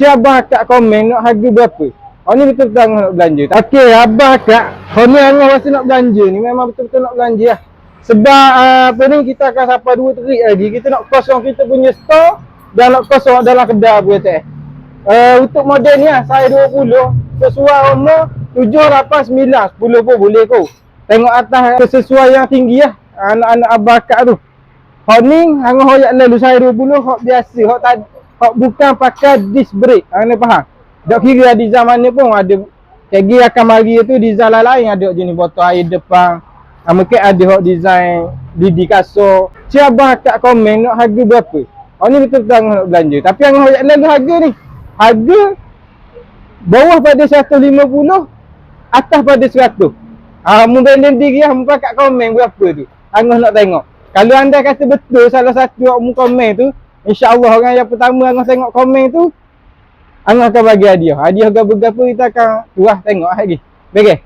Si abang akak komen nak harga berapa? Oh ni betul-betul nak belanja. Okey, abang akak, ni angah masa nak belanja ni memang betul-betul nak belanja lah. Sebab apa ni kita akan sampai 2 terik lagi. Kita nak kosong kita punya store dan nak kosong dalam kedai apa tu. Untuk model ni lah, saya 20. Sesuai umur 7, 8, 9, 10 pun boleh kot. Tengok atas kesesuaian tinggi lah anak-anak abang akak tu. Hak ni angah hoyak lalu saya 20, hak biasa, hak bukan pakai disc brake. Anda faham? Tak kira design mana pun ada. Lagi akan mari tu design lain ada jenis botol air depan. Mungkin ada hak design lidi kasut. Si abang akak komen nak harga berapa? Oh ni betul-betul nak belanja. Tapi angah hoyak lalu harga ni. Harga bawah pada 150, atas pada 100. Mungkin diri lah, muka kat komen berapa tu. Angah nak tengok. Kalau anda kata betul salah satu orang komen tu, insya-Allah orang yang pertama angah tengok komen tu, angah akan bagi hadiah. Hadiah berapa kita akan tuah tengok lagi. Baik.